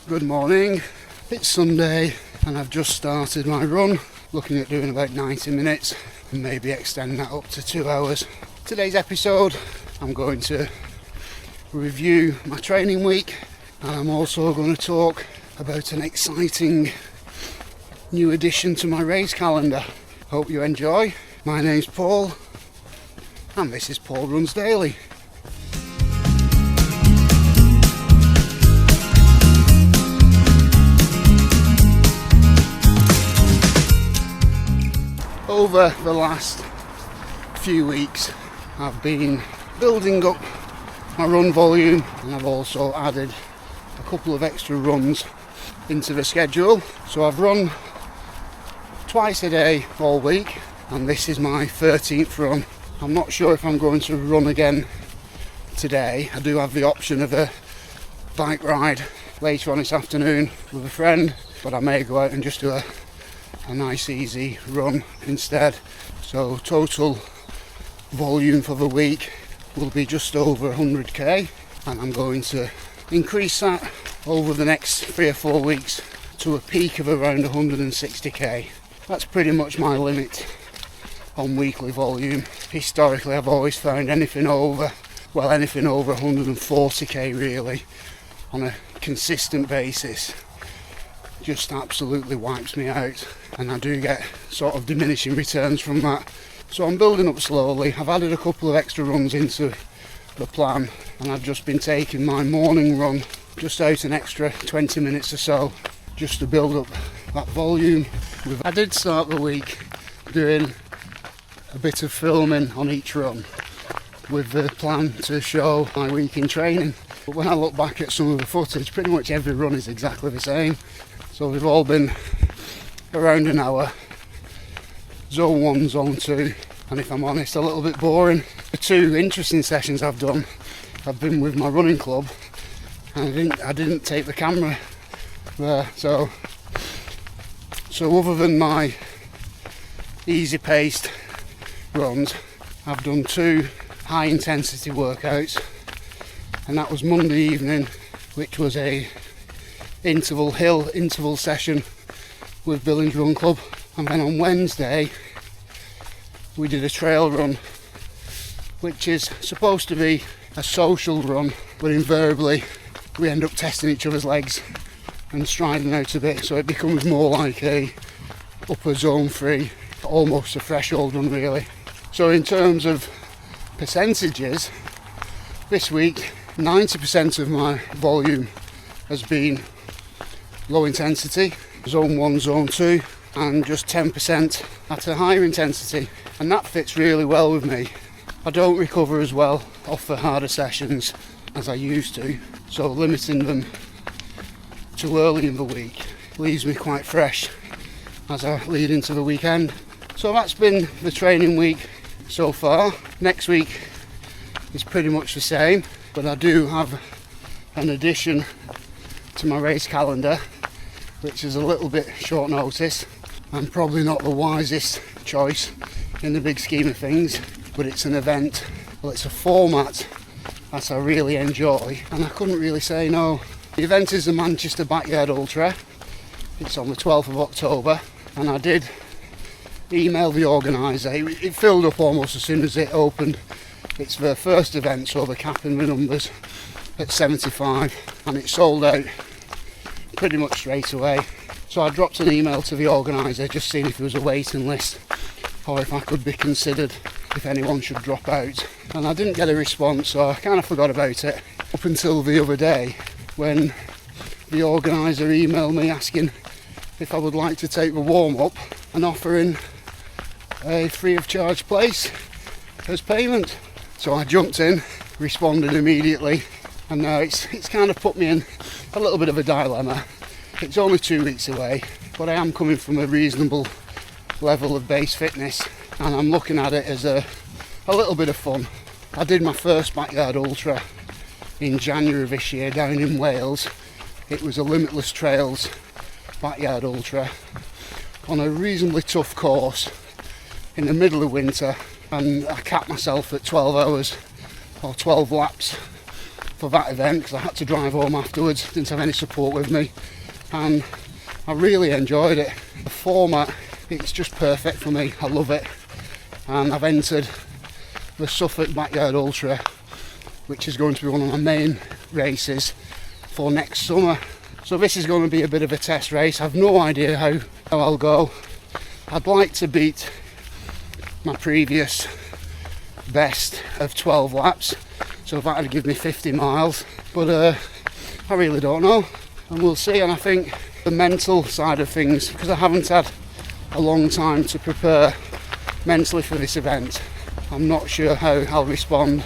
Good morning, it's Sunday and I've just started my run, looking at doing about 90 minutes and maybe extend that up to 2 hours. Today's episode I'm going to review my training week and I'm also going to talk about an exciting new addition to my race calendar. Hope you enjoy. My name's Paul and this is Paul Runs Daily. Over the last few weeks I've been building up my run volume and I've also added a couple of extra runs into the schedule. So I've run twice a day all week and this is my 13th run. I'm not sure if I'm going to run again today. I do have the option of a bike ride later on this afternoon with a friend, but I may go out and just do a nice easy run instead. So total volume for the week will be just over 100k and I'm going to increase that over the next 3 or 4 weeks to a peak of around 160k. That's pretty much my limit on weekly volume. Historically I've always found anything over 140k really on a consistent basis just absolutely wipes me out, and I do get sort of diminishing returns from that. So I'm building up slowly. I've added a couple of extra runs into the plan and I've just been taking my morning run just out an extra 20 minutes or so just to build up that volume. I did start the week doing a bit of filming on each run with the plan to show my week in training, but when I look back at some of the footage, pretty much every run is exactly the same. So they've all been around an hour, zone 1, zone 2, and if I'm honest, a little bit boring. The 2 interesting sessions I've done have been with my running club, and I didn't take the camera there. So other than my easy-paced runs, I've done 2 high-intensity workouts, and that was Monday evening, which was a interval session with Billings Run Club, and then on Wednesday we did a trail run, which is supposed to be a social run, but invariably we end up testing each other's legs and striding out a bit, so it becomes more like a upper zone 3, almost a threshold run really. So in terms of percentages, this week 90% of my volume has been low intensity, zone 1, zone 2, and just 10% at a higher intensity, and that fits really well with me. I don't recover as well off the harder sessions as I used to, so limiting them too early in the week leaves me quite fresh as I lead into the weekend. So that's been the training week so far. Next week is pretty much the same, but I do have an addition to my race calendar, which is a little bit short notice and probably not the wisest choice in the big scheme of things, but it's an event. Well, it's a format that I really enjoy and I couldn't really say no. The event is the Manchester Backyard Ultra. It's on the 12th of October and I did email the organiser. It filled up almost as soon as it opened. It's their first event, so they're capping the numbers at 75 and it sold out pretty much straight away. So I dropped an email to the organiser just seeing if there was a waiting list or if I could be considered if anyone should drop out, and I didn't get a response, so I kind of forgot about it up until the other day when the organiser emailed me asking if I would like to take the warm-up and offering a free of charge place as payment. So I jumped in, responded immediately, and now it's kind of put me in a little bit of a dilemma. It's only 2 weeks away, but I am coming from a reasonable level of base fitness and I'm looking at it as a little bit of fun. I did my first backyard ultra in January of this year down in Wales. It was a Limitless Trails backyard ultra on a reasonably tough course in the middle of winter, and I capped myself at 12 hours or 12 laps for that event because I had to drive home afterwards, didn't have any support with me, and I really enjoyed it. The format, it's just perfect for me, I love it. And I've entered the Suffolk Backyard Ultra, which is going to be one of my main races for next summer. So this is going to be a bit of a test race. I've no idea how I'll go. I'd like to beat my previous best of 12 laps, so that would give me 50 miles, but I really don't know, and we'll see. And I think the mental side of things, because I haven't had a long time to prepare mentally for this event, I'm not sure how I'll respond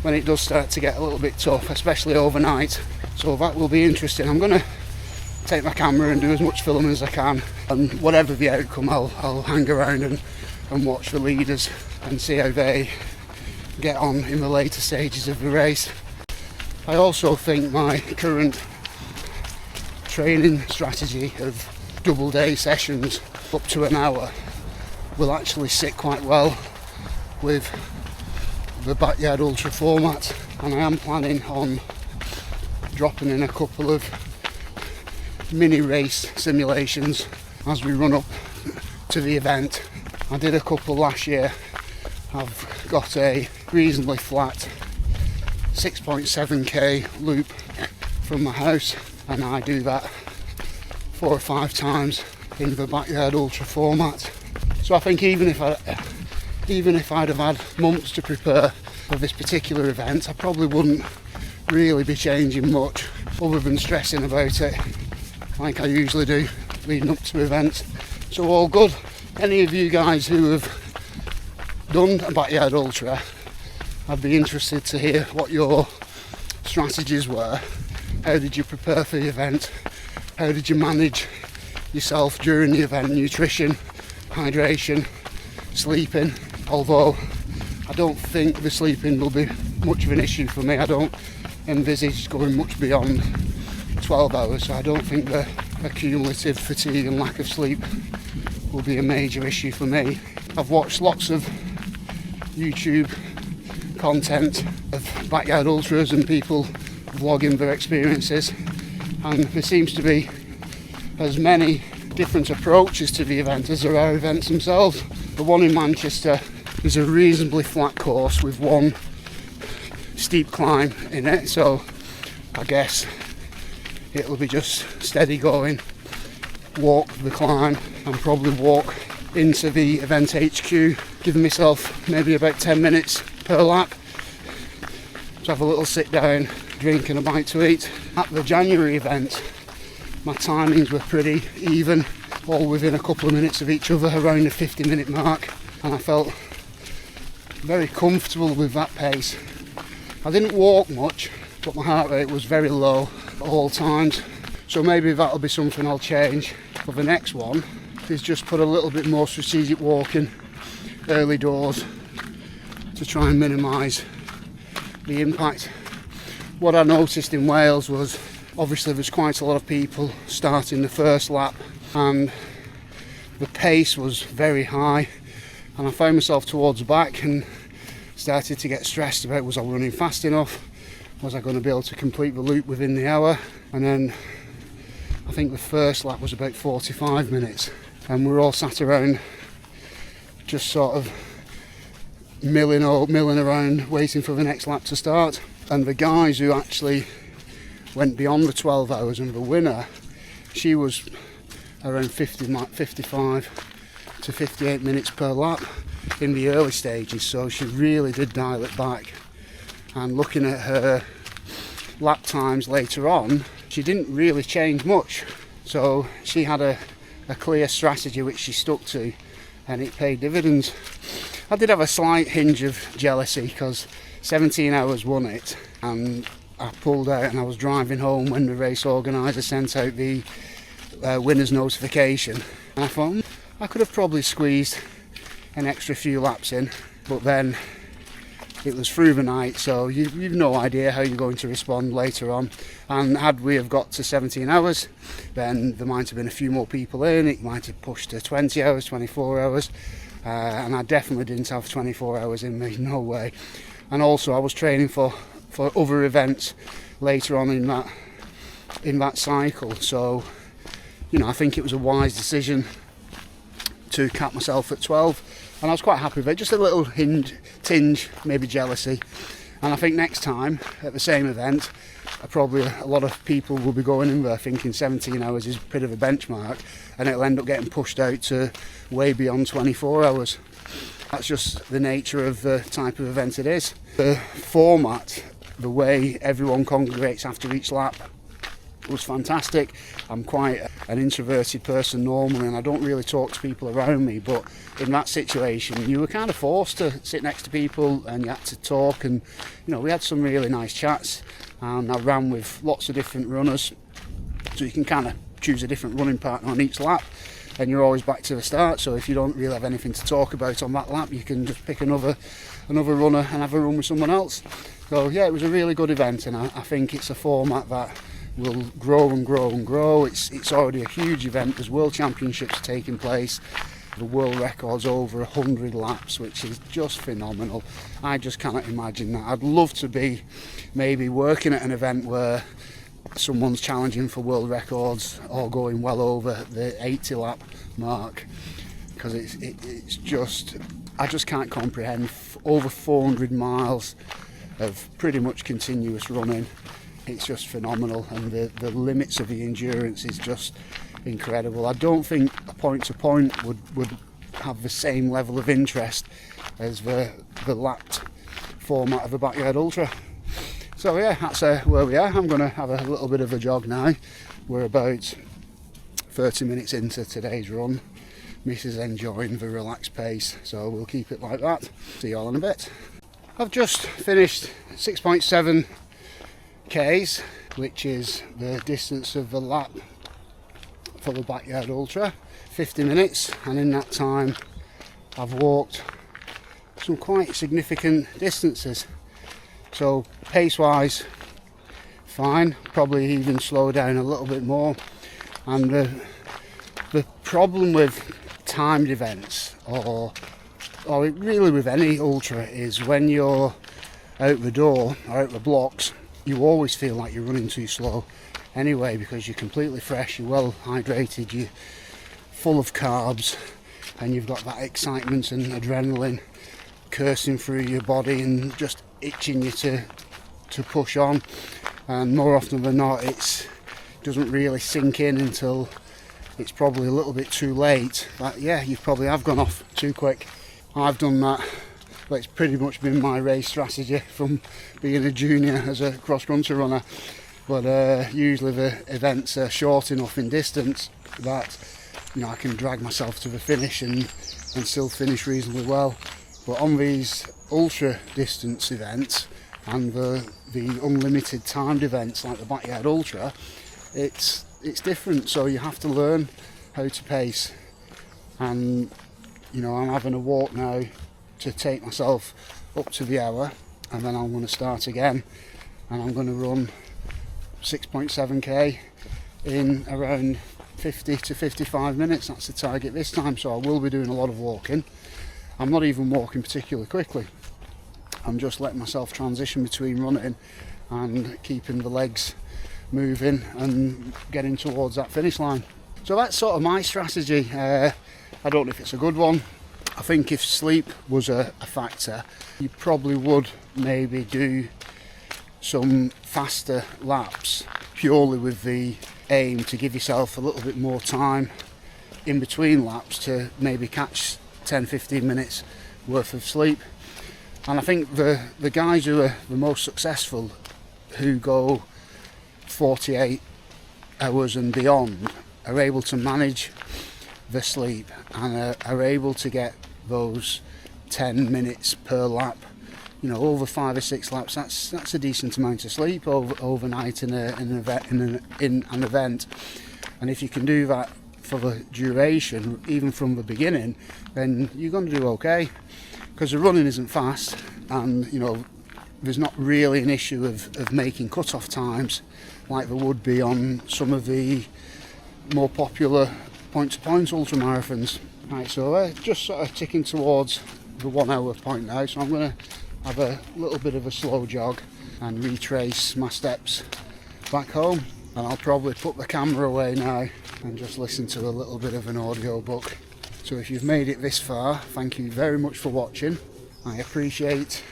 when it does start to get a little bit tough, especially overnight. So that will be interesting. I'm going to take my camera and do as much filming as I can, and whatever the outcome, I'll hang around and watch the leaders and see how they get on in the later stages of the race. I also think my current training strategy of double day sessions up to an hour will actually sit quite well with the Backyard Ultra format, and I am planning on dropping in a couple of mini race simulations as we run up to the event. I did a couple last year. I've got a reasonably flat 6.7k loop from my house, and I do that 4 or 5 times in the Backyard Ultra format. So I think even if I'd have had months to prepare for this particular event, I probably wouldn't really be changing much other than stressing about it like I usually do leading up to events. So all good. Any of you guys who have done a Backyard Ultra, I'd be interested to hear what your strategies were. How did you prepare for the event? How did you manage yourself during the event? Nutrition, hydration, sleeping. Although I don't think the sleeping will be much of an issue for me. I don't envisage going much beyond 12 hours, so I don't think the accumulative fatigue and lack of sleep will be a major issue for me. I've watched lots of YouTube content of Backyard Ultras and people vlogging their experiences, and there seems to be as many different approaches to the event as there are events themselves. The one in Manchester is a reasonably flat course with one steep climb in it, so I guess it'll be just steady going, walk the climb, and probably walk into the event HQ, giving myself maybe about 10 minutes per lap to have a little sit down, drink and a bite to eat. At the January event, my timings were pretty even, all within a couple of minutes of each other, around the 50-minute mark, and I felt very comfortable with that pace. I didn't walk much, but my heart rate was very low at all times, so maybe that'll be something I'll change for the next one, is just put a little bit more strategic walking early doors to try and minimise the impact. What I noticed in Wales was obviously there's quite a lot of people starting the first lap, and the pace was very high, and I found myself towards the back and started to get stressed about, was I running fast enough, was I going to be able to complete the loop within the hour. And then I think the first lap was about 45 minutes, and we were all sat around just sort of milling around waiting for the next lap to start. And the guys who actually went beyond the 12 hours, and the winner, she was around 55 to 58 minutes per lap in the early stages, so she really did dial it back. And looking at her lap times later on, she didn't really change much, so she had a clear strategy which she stuck to, and it paid dividends. I did have a slight hinge of jealousy because 17 hours won it, and I pulled out and I was driving home when the race organiser sent out the winner's notification, and I thought I could have probably squeezed an extra few laps in, but then it was through the night, so you've no idea how you're going to respond later on. And had we have got to 17 hours, then there might have been a few more people in, it might have pushed to 20 hours, 24 hours, and I definitely didn't have 24 hours in me, no way. And also I was training for for other events later on in that cycle. So, you know, I think it was a wise decision to cap myself at 12, and I was quite happy with it. Just a little tinge, maybe jealousy. And I think next time at the same event, probably a lot of people will be going in there thinking 17 hours is a bit of a benchmark, and it'll end up getting pushed out to way beyond 24 hours. That's just the nature of the type of event it is. The format, the way everyone congregates after each lap, was fantastic. I'm quite an introverted person normally, and I don't really talk to people around me, but in that situation you were kind of forced to sit next to people and you had to talk, and you know, we had some really nice chats, and I ran with lots of different runners, so you can kind of choose a different running partner on each lap and you're always back to the start. So if you don't really have anything to talk about on that lap, you can just pick another runner and have a run with someone else. So yeah, it was a really good event, and I think it's a format that will grow and grow and grow. It's already a huge event. There's world championships taking place. The world record's over 100 laps, which is just phenomenal. I just cannot imagine that. I'd love to be maybe working at an event where someone's challenging for world records or going well over the 80 lap mark, because it's just, I just can't comprehend over 400 miles of pretty much continuous running. It's just phenomenal, and the limits of the endurance is just incredible. I don't think a point to point would have the same level of interest as the lapped format of a backyard ultra. So yeah, that's where we are. I'm going to have a little bit of a jog now. We're about 30 minutes into today's run. Missus enjoying the relaxed pace, so we'll keep it like that. See you all in a bit. I've just finished 6.7 Ks, which is the distance of the lap for the backyard ultra, 50 minutes, and in that time I've walked some quite significant distances. So pace wise, fine, probably even slow down a little bit more. And the problem with timed events, or really with any ultra, is when you're out the door or out the blocks, you always feel like you're running too slow anyway, because you're completely fresh, you're well hydrated, you're full of carbs, and you've got that excitement and adrenaline coursing through your body and just itching you to push on. And more often than not, it doesn't really sink in until it's probably a little bit too late. But yeah, you probably have gone off too quick. I've done that. But it's pretty much been my race strategy from being a junior as a cross-country runner. But usually the events are short enough in distance that, you know, I can drag myself to the finish and still finish reasonably well. But on these ultra distance events and the unlimited timed events like the backyard ultra, it's different. So you have to learn how to pace. And you know, I'm having a walk now to take myself up to the hour, and then I'm going to start again, and I'm going to run 6.7k in around 50 to 55 minutes. That's the target this time. So I will be doing a lot of walking. I'm not even walking particularly quickly. I'm just letting myself transition between running and keeping the legs moving and getting towards that finish line. So that's sort of my strategy. I don't know if it's a good one. I think if sleep was a factor, you probably would maybe do some faster laps purely with the aim to give yourself a little bit more time in between laps to maybe catch 10-15 minutes worth of sleep. And I think the guys who are the most successful, who go 48 hours and beyond, are able to manage the sleep and are able to get those 10 minutes per lap, you know, over 5 or 6 laps. That's a decent amount of sleep overnight in an event. And if you can do that for the duration, even from the beginning, then you're going to do okay, because the running isn't fast, and you know, there's not really an issue of making cut-off times like there would be on some of the more popular point-to-point ultramarathons. Right, so just sort of ticking towards the 1 hour point now, so I'm going to have a little bit of a slow jog and retrace my steps back home. And I'll probably put the camera away now and just listen to a little bit of an audio book. So if you've made it this far, thank you very much for watching. I appreciate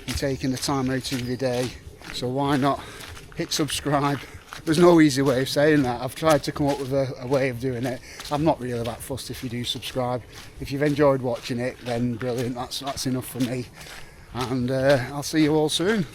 you taking the time out of your day. So why not hit subscribe? There's no easy way of saying that. I've tried to come up with a way of doing it. I'm not really that fussed if you do subscribe. If you've enjoyed watching it, then brilliant. That's enough for me. And I'll see you all soon.